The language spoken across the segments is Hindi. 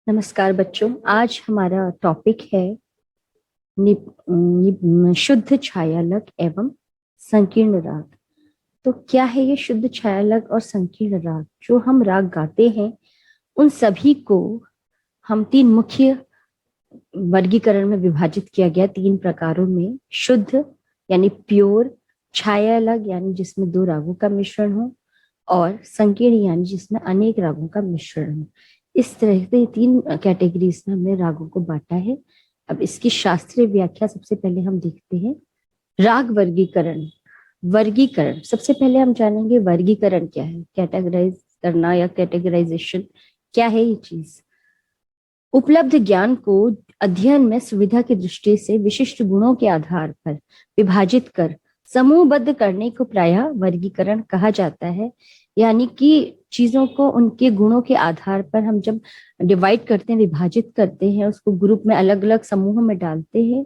नमस्कार बच्चों। आज हमारा टॉपिक है शुद्ध छायालग एवं संकीर्ण राग। तो क्या है ये शुद्ध छायालग और संकीर्ण राग? जो हम राग गाते हैं उन सभी को हम तीन मुख्य वर्गीकरण में विभाजित किया गया, तीन प्रकारों में। शुद्ध यानी प्योर, छायालग यानी जिसमें दो रागों का मिश्रण हो, और संकीर्ण यानी जिसमें अनेक रागों का मिश्रण हो। इस तरह से तीन कैटेगरीज में हमने रागों को बांटा है। अब इसकी शास्त्रीय व्याख्या सबसे पहले हम देखते हैं। राग वर्गीकरण। वर्गीकरण सबसे पहले हम जानेंगे वर्गीकरण क्या है, कैटेगराइज करना या कैटेगराइजेशन क्या है ये चीज। उपलब्ध ज्ञान को अध्ययन में सुविधा की दृष्टि से विशिष्ट गुणों के आधार पर विभाजित कर समूहबद्ध करने को प्रायः वर्गीकरण कहा जाता है। यानी कि चीजों को उनके गुणों के आधार पर हम जब डिवाइड करते हैं, विभाजित करते हैं, उसको ग्रुप में अलग अलग समूह में डालते हैं,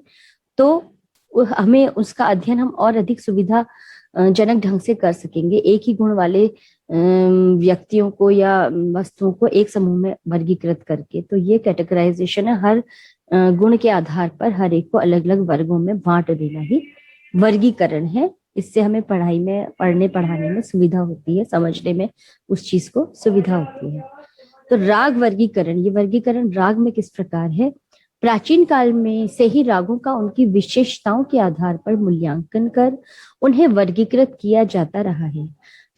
तो हमें उसका अध्ययन हम और अधिक सुविधा जनक ढंग से कर सकेंगे। एक ही गुण वाले व्यक्तियों को या वस्तुओं को एक समूह में वर्गीकृत करके। तो ये कैटेगराइजेशन है, हर गुण के आधार पर हर एक को अलग अलग वर्गों में बांट देना ही वर्गीकरण है। इससे हमें पढ़ाई में, पढ़ने पढ़ाने में सुविधा होती है, समझने में उस चीज को सुविधा होती है। तो राग वर्गीकरण, ये वर्गीकरण राग में किस प्रकार है। प्राचीन काल में से ही रागों का उनकी विशेषताओं के आधार पर मूल्यांकन कर उन्हें वर्गीकृत किया जाता रहा है।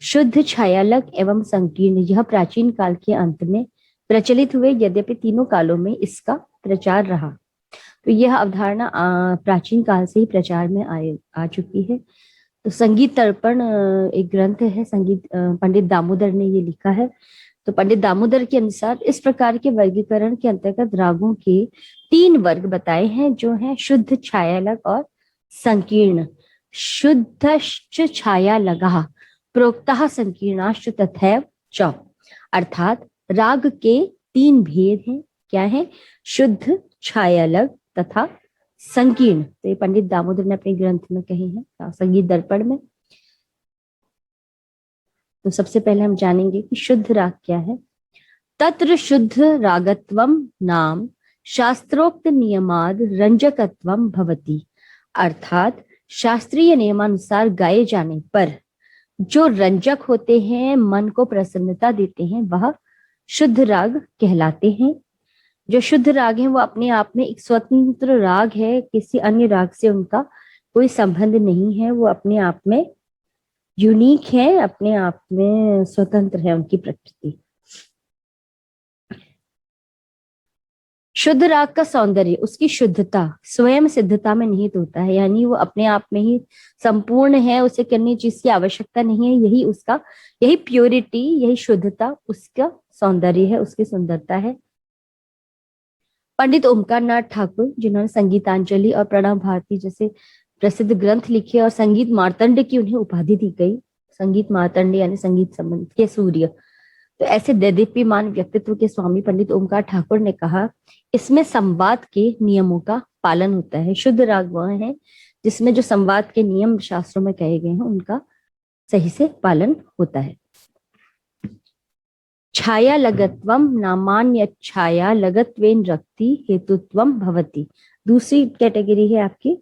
शुद्ध, छायालग एवं संकीर्ण यह प्राचीन काल के अंत में प्रचलित हुए, यद्यपि तीनों कालों में इसका प्रचार रहा। तो यह अवधारणा प्राचीन काल से ही प्रचार में आ चुकी है। तो संगीत दर्पण एक ग्रंथ है, संगीत पंडित दामोदर ने ये लिखा है। तो पंडित दामोदर के अनुसार इस प्रकार के वर्गीकरण के अंतर्गत रागों के तीन वर्ग बताए हैं, जो हैं शुद्ध, छायालग और संकीर्ण। शुद्धश्च छायालगः प्रोक्तः संकीर्णाश्च तथैव च। अर्थात राग के तीन भेद हैं। क्या है? शुद्ध, छायालग तथा संकीर्ण। तो ये पंडित दामोदर ने अपने ग्रंथ में कहे हैं, संगीत दर्पण में। तो सबसे पहले हम जानेंगे कि शुद्ध राग क्या है। तत्र शुद्ध रागत्वम नाम शास्त्रोक्त नियमाद रंजकत्वम भवति। अर्थात शास्त्रीय नियमानुसार गाए जाने पर जो रंजक होते हैं, मन को प्रसन्नता देते हैं, वह शुद्ध राग कहलाते हैं। जो शुद्ध राग है वो अपने आप में एक स्वतंत्र राग है, किसी अन्य राग से उनका कोई संबंध नहीं है। वो अपने आप में यूनिक है, अपने आप में स्वतंत्र है उनकी प्रकृति। शुद्ध राग का सौंदर्य उसकी शुद्धता, स्वयं सिद्धता में निहित होता है। यानी वो अपने आप में ही संपूर्ण है, उसे करने चीज की आवश्यकता नहीं है। यही उसका, यही प्योरिटी, यही शुद्धता उसका सौंदर्य है, उसकी सुंदरता है। पंडित ओमकार नाथ ठाकुर, जिन्होंने संगीतांजलि और प्रणव भारती जैसे प्रसिद्ध ग्रंथ लिखे और संगीत मार्तंड की उन्हें उपाधि दी गई। संगीत मार्तंड यानी संगीत संबंध के सूर्य। तो ऐसे देदीप्यमान व्यक्तित्व के स्वामी पंडित ओमकार ठाकुर ने कहा, इसमें संवाद के नियमों का पालन होता है। शुद्ध राग वह है जिसमें जो संवाद के नियम शास्त्रों में कहे गए हैं उनका सही से पालन होता है। छाया लगत्वम नामान्य छाया लगत्वेन रक्ति हेतुत्वम भवति। दूसरी कैटेगरी है आपकी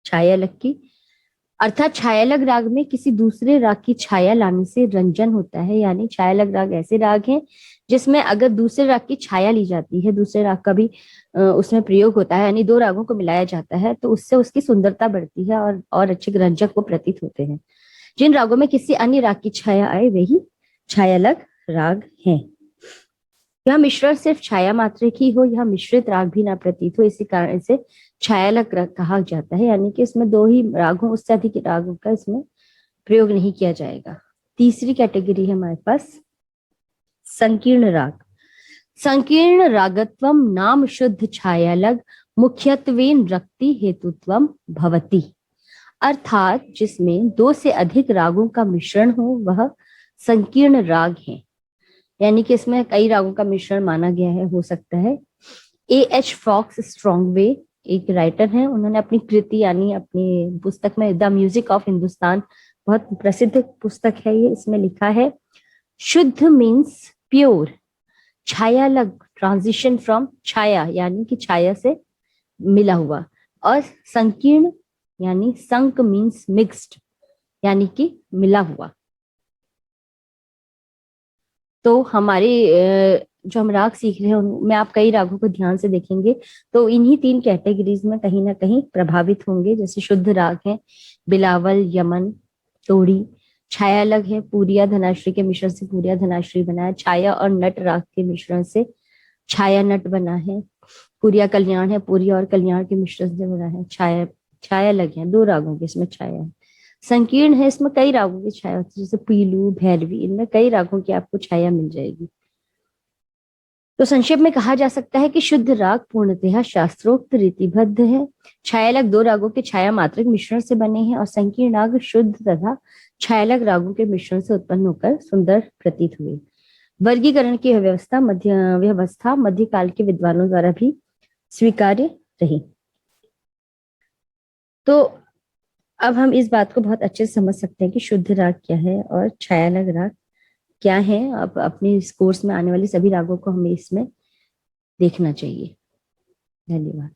छायालग की। अर्थात छायालग राग में किसी दूसरे राग की छाया लाने से रंजन होता है। यानी छायालग राग ऐसे राग हैं जिसमें अगर दूसरे राग की छाया ली जाती है, दूसरे राग का भी उसमें प्रयोग होता है, यानी दो रागों को मिलाया जाता है, तो उससे उसकी सुंदरता बढ़ती है और अच्छे रंजक वो प्रतीत होते हैं। जिन रागों में किसी अन्य राग की छाया आए वही छायालग राग हैं। यह मिश्रण सिर्फ छाया मात्र की हो, यह मिश्रित राग भी ना प्रतीत हो, इसी कारण इसे छायालग राग कहा जाता है। यानी कि इसमें दो ही राग हो, उससे अधिक रागों का इसमें प्रयोग नहीं किया जाएगा। तीसरी कैटेगरी है हमारे पास संकीर्ण राग। संकीर्ण रागत्वम नाम शुद्ध छायालग मुख्यत्वेन रक्ति हेतुत्वम भवति। अर्थात जिसमें दो से अधिक रागों का मिश्रण हो वह संकीर्ण राग है। यानी कि इसमें कई रागों का मिश्रण माना गया है, हो सकता है। A.H. फॉक्स स्ट्रॉन्गवे एक राइटर हैं, उन्होंने अपनी कृति यानी अपनी पुस्तक में द म्यूजिक ऑफ हिंदुस्तान, बहुत प्रसिद्ध पुस्तक है ये, इसमें लिखा है शुद्ध मीन्स प्योर, छायालग ट्रांजिशन फ्रॉम छाया यानी कि छाया से मिला हुआ, और संकीर्ण यानी संक मीन्स मिक्स्ड यानी कि मिला हुआ। तो हमारे जो हम राग सीख रहे हैं उनमें आप कई रागों को ध्यान से देखेंगे तो इन्हीं तीन कैटेगरीज में कहीं ना कहीं प्रभावित होंगे। जैसे शुद्ध राग है बिलावल, यमन, तोड़ी। छायालग है पूरिया धनाश्री के मिश्रण से पूरिया धनाश्री बना है। छाया और नट राग के मिश्रण से छाया नट बना है। पूरिया कल्याण है पूरिया और कल्याण के मिश्रण से बना है। छाया छायालग है, दो रागों के इसमें छाया है। संकीर्ण है, इसमें कई रागों की छाया होती है, जैसे पीलू, भैरवी, इनमें कई रागों की आपको छाया मिल जाएगी। तो संक्षेप में कहा जा सकता है कि शुद्ध राग पूर्णतः शास्त्रोक्त रीतिबद्ध है। छायालग दो रागों के छाया मात्रक मिश्रण से बने हैं, और संकीर्ण राग शुद्ध तथा छायालग रागों के मिश्रण से उत्पन्न होकर सुंदर प्रतीत हुए। वर्गीकरण की व्यवस्था मध्यकाल के विद्वानों द्वारा भी स्वीकार्य रही। तो अब हम इस बात को बहुत अच्छे से समझ सकते हैं कि शुद्ध राग क्या है और छायालग राग क्या है। अब अपने इस कोर्स में आने वाले सभी रागों को हमें इसमें देखना चाहिए। धन्यवाद।